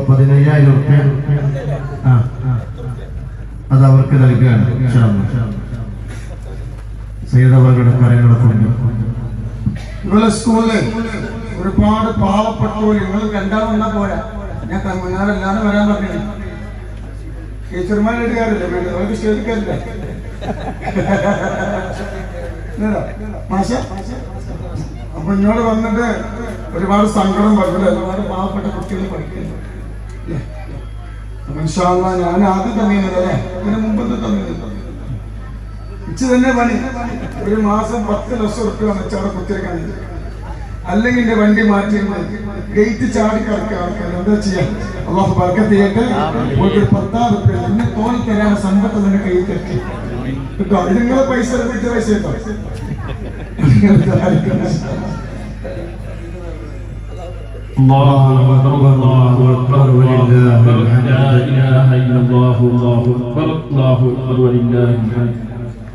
15,000 റുപ്യ അത് അവർക്ക് നൽകുകയാണ്. സയ്യിദവറുടെ കാര്യങ്ങളെ കൊണ്ട് നിങ്ങളെ സ്കൂളില് ഒരുപാട് പാവപ്പെട്ടവര് നിങ്ങൾ രണ്ടാമെന്നാ പോരാ. ഞാൻ നിങ്ങളെല്ലാരും വരാൻ പറഞ്ഞു. ടീച്ചർമാരുടെ കാര്യമില്ല, അവർക്ക് സ്റ്റേജിക്കാരില്ല. അപ്പൊ ഇങ്ങോട്ട് വന്നിട്ട് ഒരുപാട് സങ്കടം പറഞ്ഞില്ല. ഒരുപാട് പാവപ്പെട്ട കുട്ടികൾ പഠിക്കുന്നു. ഞാൻ ആദ്യം തന്നിരുന്നല്ലേ, ഇതിന് മുമ്പ് തന്നിരുന്നു. ഇച്ച് തന്നെ പണി. ഒരു മാസം 10 ലക്ഷം റുപ്യ വെച്ച് അവിടെ കുത്തിരിക്കാൻ. അല്ലെങ്കിൽ എന്റെ വണ്ടി മാറ്റി ഗേറ്റ് ചാടി കിടക്കുക ആൾക്കാർ. എന്താ ചെയ്യാൻ? അള്ളാഹു ബർക്കത്ത് ചെയ്യട്ടെ. ഒരു 10,000 റുപ്യ എന്നെ തോന്നി തരാൻ സമ്പത്ത് തന്നെ കൈ തെറ്റി കേട്ടോ. നിങ്ങളെ പൈസ വിറ്റ പൈസ കേട്ടോ. الله أكبر الله أكبر ولله الحمد. لا إله إلا الله الله أكبر الله أكبر ولله الحمد.